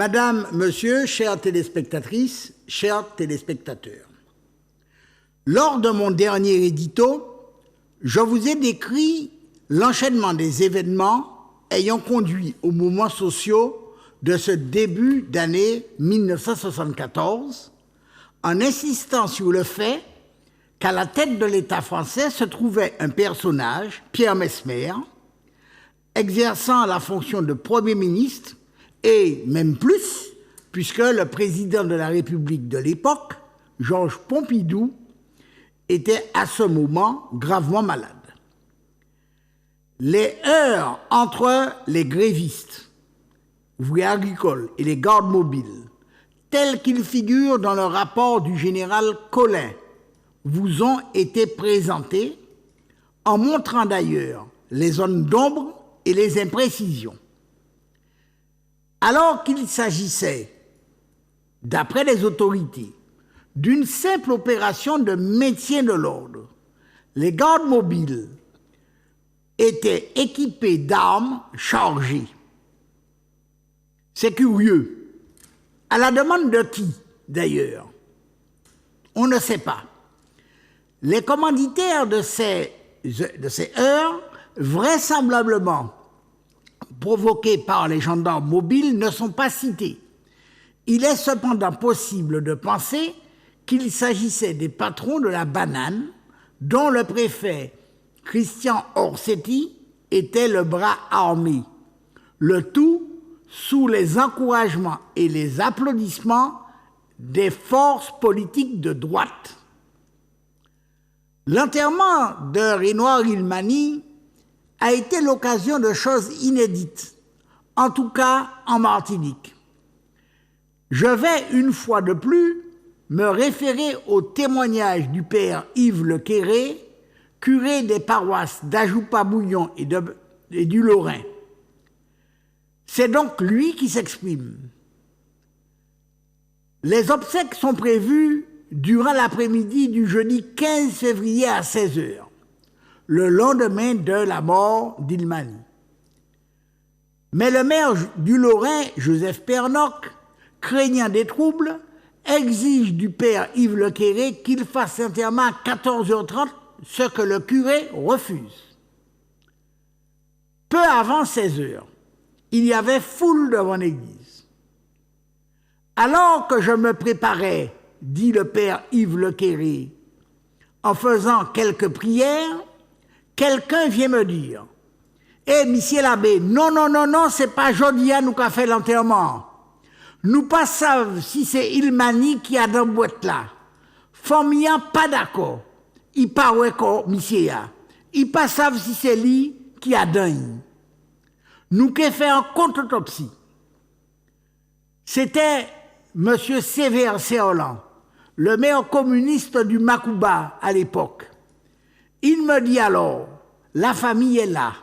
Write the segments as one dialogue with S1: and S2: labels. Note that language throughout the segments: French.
S1: Madame, Monsieur, chères téléspectatrices, chers téléspectateurs, lors de mon dernier édito, je vous ai décrit l'enchaînement des événements ayant conduit aux mouvements sociaux de ce début d'année 1974, en insistant sur le fait qu'à la tête de l'État français se trouvait un personnage, Pierre Messmer, exerçant la fonction de Premier ministre et même plus, puisque le président de la République de l'époque, Georges Pompidou, était à ce moment gravement malade. Les heurts entre les grévistes, ouvriers agricoles et les gardes mobiles, tels qu'ils figurent dans le rapport du général Collin, vous ont été présentés, en montrant d'ailleurs les zones d'ombre et les imprécisions. Alors qu'il s'agissait, d'après les autorités, d'une simple opération de maintien de l'ordre, les gardes mobiles étaient équipés d'armes chargées. C'est curieux. À la demande de qui, d'ailleurs? On ne sait pas. Les commanditaires de ces heurts, vraisemblablement provoqués par les gendarmes mobiles, ne sont pas cités. Il est cependant possible de penser qu'il s'agissait des patrons de la banane, dont le préfet Christian Orsetti était le bras armé, le tout sous les encouragements et les applaudissements des forces politiques de droite. L'enterrement de Renoir Ilmani a été l'occasion de choses inédites, en tout cas en Martinique. Je vais une fois de plus me référer au témoignage du père Yves Le Quéré, curé des paroisses d'Ajoupa-Bouillon et du Lorrain. C'est donc lui qui s'exprime. Les obsèques sont prévues durant l'après-midi du jeudi 15 février à 16h, le lendemain de la mort d'Ilmani. Mais le maire du Lorrain, Joseph Pernoc, craignant des troubles, exige du père Yves Le Quéré qu'il fasse l'enterrement à 14h30, ce que le curé refuse. Peu avant 16h, il y avait foule devant l'église. Alors que je me préparais, dit le père Yves Le Quéré, en faisant quelques prières, quelqu'un vient me dire « Eh, monsieur l'abbé, non, c'est pas jodi à nous qu'a fait l'enterrement. Nous pas savons si c'est Ilmani qui a dans boîte là. Famille pas d'accord. Il pas d'accord, monsieur ya. Il pas savent si c'est lui qui a dans. Nous qui fait un contre-autopsie. » C'était monsieur Sévère Serlan, le maire communiste du Makouba à l'époque. Il me dit alors, la famille est là,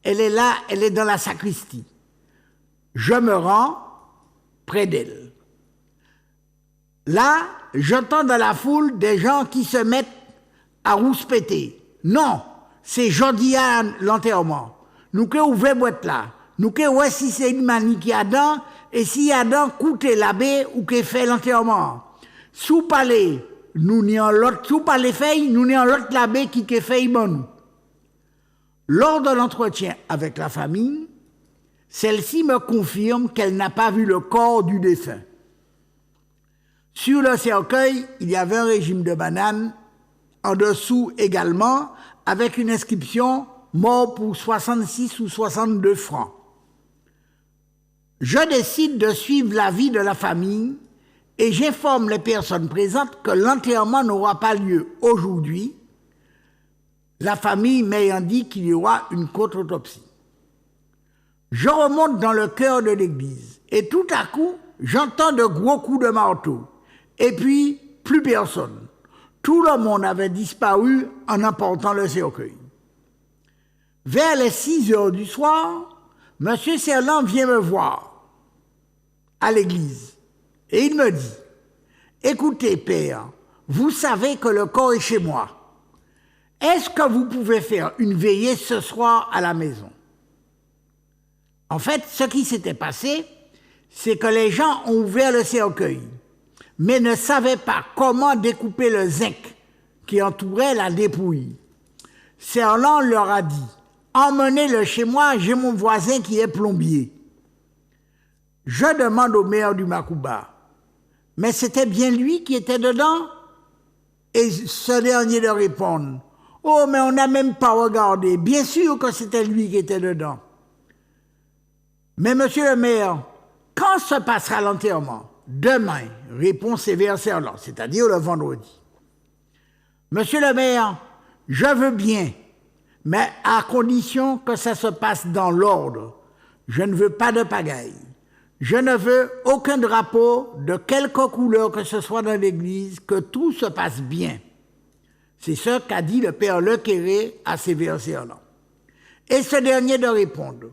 S1: elle est dans la sacristie. Je me rends près d'elle. Là, j'entends dans la foule des gens qui se mettent à rouspéter. Non, c'est jeudi à l'enterrement. Nous qui ouvrons boîte là, nous qui ouais si c'est une manie qui a dedans, et s'il y a dedans, coûtez l'abbé ou qui fait l'enterrement. Sous palais, nous n'y en l'autre, sous palais fait, nous n'y en l'autre l'abbé qui fait bon. Lors de l'entretien avec la famille, celle-ci me confirme qu'elle n'a pas vu le corps du défunt. Sur le cercueil, il y avait un régime de bananes, en dessous également, avec une inscription « mort pour 66 ou 62 francs ». Je décide de suivre l'avis de la famille et j'informe les personnes présentes que l'enterrement n'aura pas lieu aujourd'hui, la famille m'ayant dit qu'il y aura une contre-autopsie. Je remonte dans le cœur de l'église et tout à coup, j'entends de gros coups de marteau. Et puis, plus personne. Tout le monde avait disparu en emportant le cercueil. Vers les 6h du soir, M. Serlan vient me voir à l'église et il me dit « Écoutez, père, vous savez que le corps est chez moi. Est-ce que vous pouvez faire une veillée ce soir à la maison ?» En fait, ce qui s'était passé, c'est que les gens ont ouvert le cercueil, mais ne savaient pas comment découper le zinc qui entourait la dépouille. Serlan leur a dit « Emmenez-le chez moi, j'ai mon voisin qui est plombier. » Je demande au maire du Macouba « Mais c'était bien lui qui était dedans ?» Et ce dernier leur répond « Oh, mais on n'a même pas regardé, bien sûr que c'était lui qui était dedans. » Mais monsieur le maire, quand se passera l'enterrement? Demain, répond Sévère Serlan, c'est-à-dire le vendredi. Monsieur le maire, je veux bien, mais à condition que ça se passe dans l'ordre. Je ne veux pas de pagaille. Je ne veux aucun drapeau de quelque couleur que ce soit dans l'église, que tout se passe bien. C'est ce qu'a dit le père Lequéré à Sévère Serlan. Et ce dernier de répondre,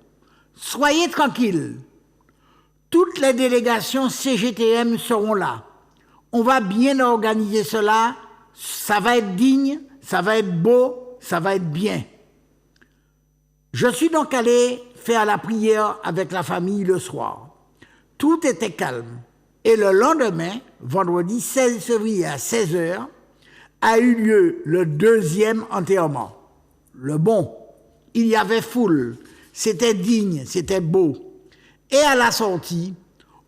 S1: soyez tranquille, toutes les délégations CGTM seront là. On va bien organiser cela, ça va être digne, ça va être beau, ça va être bien. Je suis donc allé faire la prière avec la famille le soir. Tout était calme. Et le lendemain, vendredi 16 février à 16h, a eu lieu le deuxième enterrement. Le bon. Il y avait foule. C'était digne, c'était beau. Et à la sortie,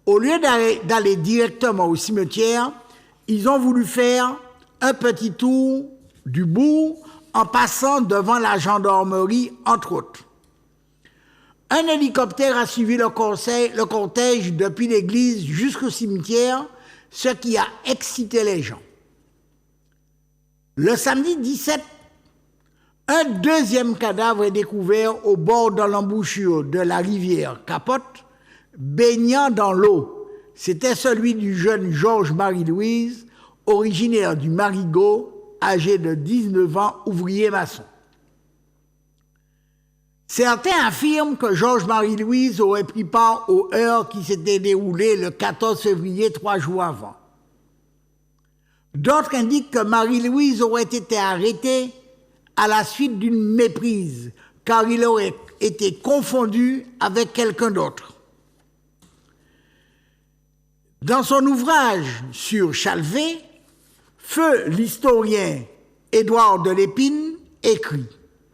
S1: au lieu d'aller directement au cimetière, ils ont voulu faire un petit tour du bourg en passant devant la gendarmerie, entre autres. Un hélicoptère a suivi le cortège depuis l'église jusqu'au cimetière, ce qui a excité les gens. Le samedi 17, un deuxième cadavre est découvert au bord de l'embouchure de la rivière Capote, baignant dans l'eau. C'était celui du jeune Georges Marie-Louise, originaire du Marigot, âgé de 19 ans, ouvrier maçon. Certains affirment que Georges Marie-Louise aurait pris part aux heurts qui s'étaient déroulés le 14 février, 3 jours avant. D'autres indiquent que Marie-Louise aurait été arrêtée à la suite d'une méprise, car il aurait été confondu avec quelqu'un d'autre. Dans son ouvrage sur Chalvet, feu l'historien Édouard de Lépine écrit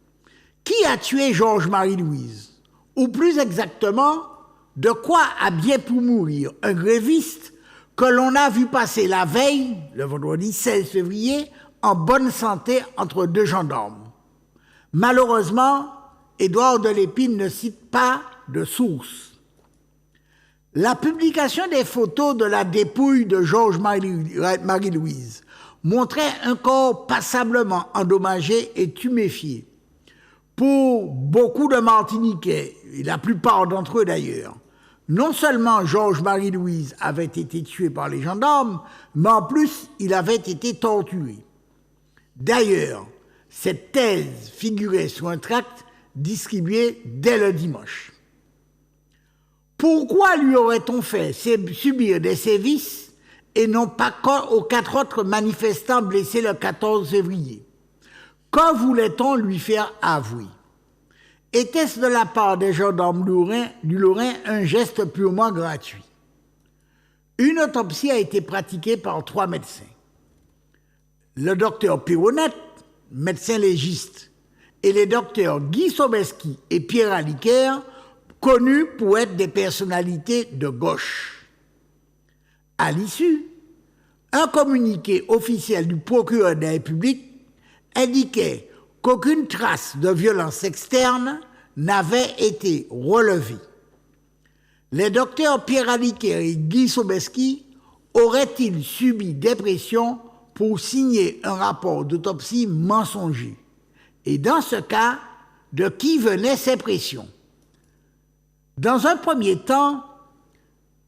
S1: « Qui a tué Georges Marie-Louise ?» Ou plus exactement, de quoi a bien pu mourir un gréviste que l'on a vu passer la veille, le vendredi 16 février, en bonne santé entre deux gendarmes. Malheureusement, Édouard de Lépine ne cite pas de source. La publication des photos de la dépouille de Georges Marie-Louise montrait un corps passablement endommagé et tuméfié. Pour beaucoup de Martiniquais, et la plupart d'entre eux d'ailleurs, non seulement Georges Marie-Louise avait été tué par les gendarmes, mais en plus il avait été torturé. D'ailleurs, cette thèse figurait sur un tract distribué dès le dimanche. Pourquoi lui aurait-on fait subir des sévices et non pas aux 4 autres manifestants blessés le 14 février? Que voulait-on lui faire avouer? Était-ce de la part des gendarmes du Lorrain un geste purement gratuit? Une autopsie a été pratiquée par 3 médecins. Le docteur Pironette, médecin légiste, et les docteurs Guy Sobeski et Pierre Aliquer, connus pour être des personnalités de gauche. À l'issue, un communiqué officiel du procureur de la République indiquait qu'aucune trace de violence externe n'avait été relevée. Les docteurs Pierre Aliquer et Guy Sobeski auraient-ils subi des pressions pour signer un rapport d'autopsie mensonger? Et dans ce cas, de qui venaient ces pressions? Dans un premier temps,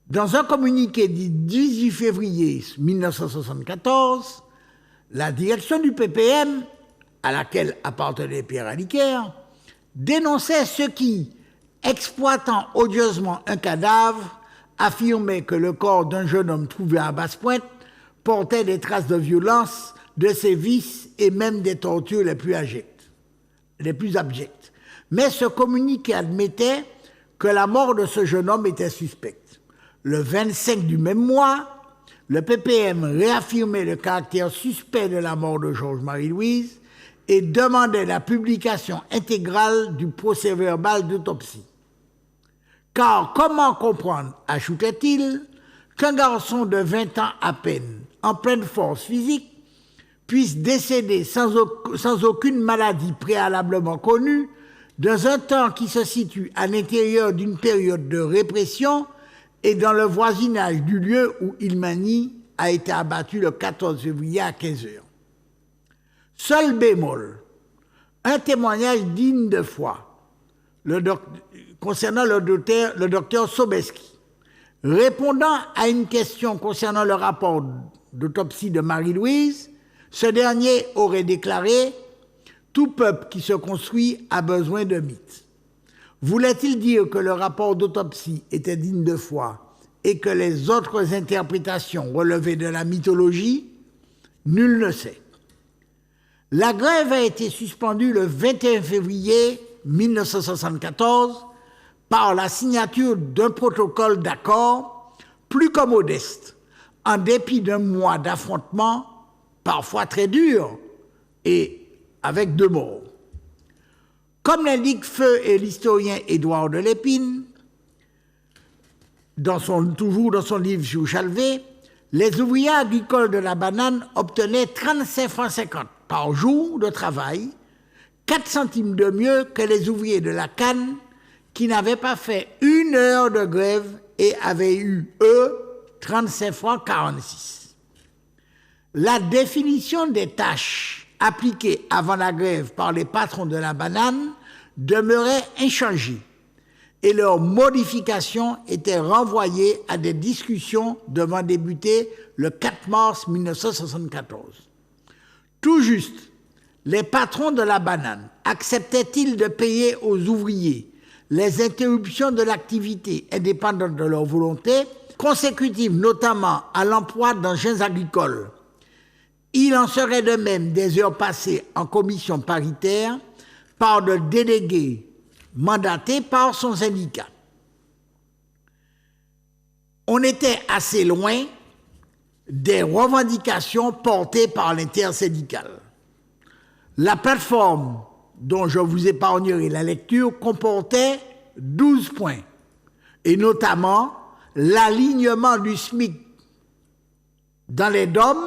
S1: dans un communiqué du 18 février 1974, la direction du PPM, à laquelle appartenait Pierre Aliquer, dénonçait ceux qui, exploitant odieusement un cadavre, affirmaient que le corps d'un jeune homme trouvé à Basse-Pointe portait des traces de violence, de sévices et même des tortures les plus abjectes. Mais ce communiqué admettait que la mort de ce jeune homme était suspecte. Le 25 du même mois, le PPM réaffirmait le caractère suspect de la mort de Georges Marie-Louise et demandait la publication intégrale du procès-verbal d'autopsie. Car comment comprendre, ajoutait-il, qu'un garçon de 20 ans à peine, en pleine force physique, puisse décéder sans aucune maladie préalablement connue, dans un temps qui se situe à l'intérieur d'une période de répression et dans le voisinage du lieu où Ilmani a été abattu le 14 février à 15 heures. Seul bémol, un témoignage digne de foi concernant le docteur Sobeski. Répondant à une question concernant le rapport d'autopsie de Marie-Louise, ce dernier aurait déclaré « Tout peuple qui se construit a besoin de mythes ». Voulait-il dire que le rapport d'autopsie était digne de foi et que les autres interprétations relevaient de la mythologie? Nul ne sait. La grève a été suspendue le 21 février 1974 par la signature d'un protocole d'accord plus que modeste, en dépit d'un mois d'affrontements parfois très durs et avec 2 morts. Comme l'indique feu et l'historien Édouard de Lépine, toujours dans son livre sur Chalvet, les ouvriers agricoles de la banane obtenaient 35,50 francs par jour de travail, 4 centimes de mieux que les ouvriers de la canne qui n'avaient pas fait 1 heure de grève et avaient eu, eux, 35,46 francs. La définition des tâches appliquées avant la grève par les patrons de la banane demeurait inchangée et leur modification était renvoyée à des discussions devant débuter le 4 mars 1974. Tout juste, les patrons de la banane acceptaient-ils de payer aux ouvriers les interruptions de l'activité indépendantes de leur volonté, consécutives notamment à l'emploi d'engins agricoles. Il en serait de même des heures passées en commission paritaire par le délégué mandaté par son syndicat. On était assez loin des revendications portées par l'intersyndicale. La plateforme dont je vous épargnerai la lecture comportait 12 points, et notamment l'alignement du SMIC dans les DOM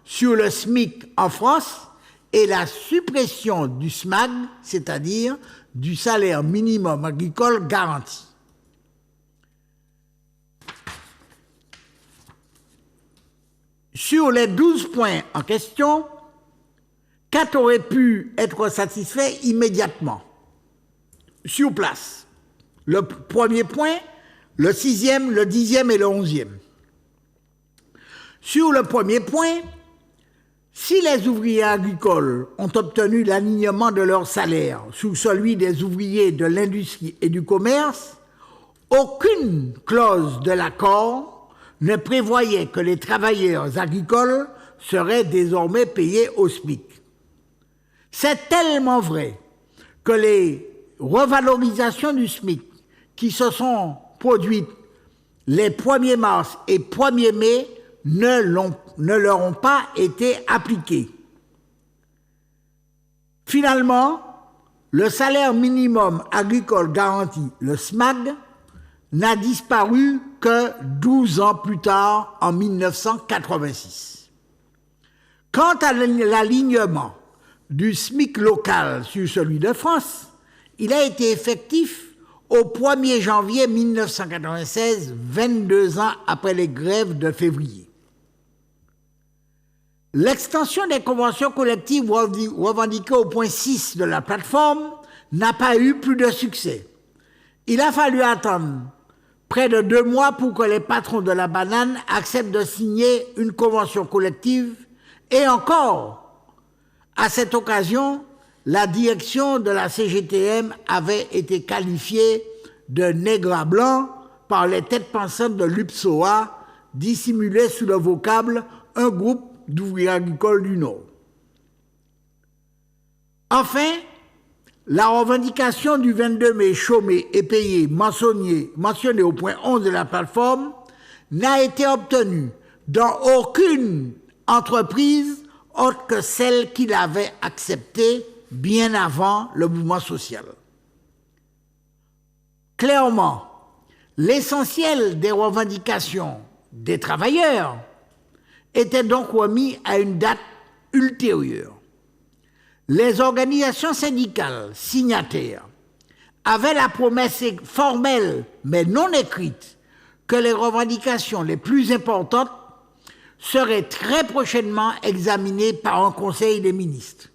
S1: sur le SMIC en France et la suppression du SMAG, c'est-à-dire du salaire minimum agricole garanti. Sur les 12 points en question, 4 auraient pu être satisfaits immédiatement, sur place. Le premier point, le 6e, le 10e et le 11e. Sur le premier point, si les ouvriers agricoles ont obtenu l'alignement de leur salaire sous celui des ouvriers de l'industrie et du commerce, aucune clause de l'accord ne prévoyait que les travailleurs agricoles seraient désormais payés au SMIC. C'est tellement vrai que les revalorisations du SMIC qui se sont produites les 1er mars et 1er mai ne leur ont pas été appliquées. Finalement, le salaire minimum agricole garanti, le SMAG, n'a disparu que 12 ans plus tard, en 1986. Quant à l'alignement du SMIC local sur celui de France, il a été effectif au 1er janvier 1996, 22 ans après les grèves de février. L'extension des conventions collectives revendiquées au point 6 de la plateforme n'a pas eu plus de succès. Il a fallu attendre près de 2 mois pour que les patrons de la banane acceptent de signer une convention collective et encore, à cette occasion, la direction de la CGTM avait été qualifiée de nègre à blanc par les têtes pensantes de l'UPSOA, dissimulées sous le vocable « un groupe d'ouvriers agricoles du Nord ». Enfin, la revendication du 22 mai chômé et payé mentionnée au point 11 de la plateforme n'a été obtenu dans aucune entreprise autre que celle qu'il avait acceptée bien avant le mouvement social. Clairement, l'essentiel des revendications des travailleurs était donc remis à une date ultérieure. Les organisations syndicales signataires avaient la promesse formelle mais non écrite que les revendications les plus importantes seraient très prochainement examinées par un conseil des ministres.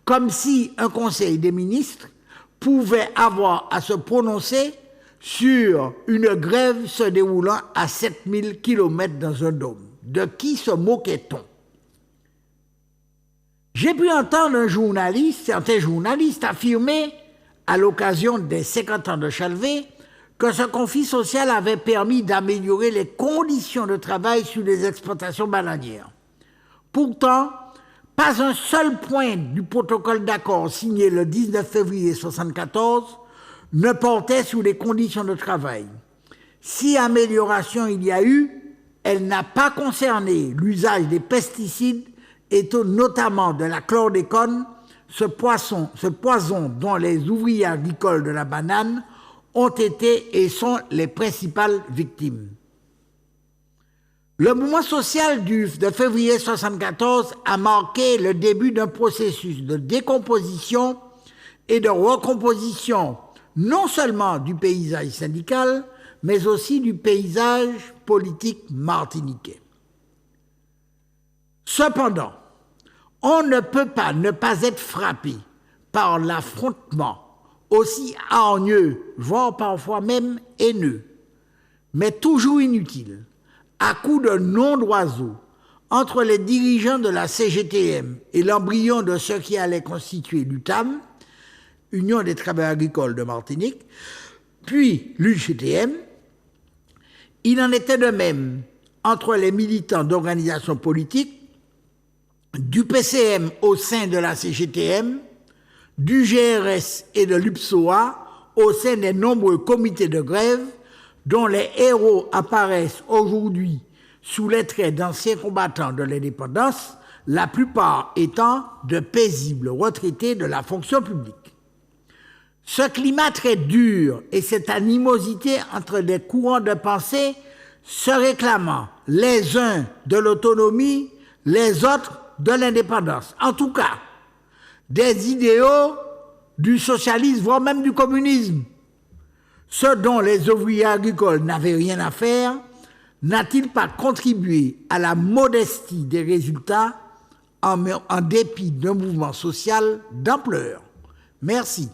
S1: Comme si un conseil des ministres pouvait avoir à se prononcer sur une grève se déroulant à 7000 km dans un dôme. De qui se moquait-on? J'ai pu entendre certains journalistes affirmer, à l'occasion des 50 ans de Chalvet, que ce conflit social avait permis d'améliorer les conditions de travail sur les exploitations bananières. Pourtant, pas un seul point du protocole d'accord signé le 19 février 1974 ne portait sur les conditions de travail. Si amélioration il y a eu, elle n'a pas concerné l'usage des pesticides et notamment de la chlordécone, ce poison dont les ouvriers agricoles de la banane ont été et sont les principales victimes. Le mouvement social de février 1974 a marqué le début d'un processus de décomposition et de recomposition non seulement du paysage syndical, mais aussi du paysage politique martiniquais. Cependant, on ne peut pas ne pas être frappé par l'affrontement aussi hargneux, voire parfois même haineux, mais toujours inutile, à coups de noms d'oiseaux, entre les dirigeants de la CGTM et l'embryon de ce qui allait constituer l'UTAM, Union des travailleurs agricoles de Martinique, puis l'UGTM. Il en était de même entre les militants d'organisations politiques, du PCM au sein de la CGTM, du GRS et de l'UPSOA au sein des nombreux comités de grève dont les héros apparaissent aujourd'hui sous les traits d'anciens combattants de l'indépendance, la plupart étant de paisibles retraités de la fonction publique. Ce climat très dur et cette animosité entre des courants de pensée se réclamant les uns de l'autonomie, les autres de l'indépendance. En tout cas, des idéaux du socialisme, voire même du communisme. Ce dont les ouvriers agricoles n'avaient rien à faire, n'a-t-il pas contribué à la modestie des résultats en dépit d'un mouvement social d'ampleur? Merci.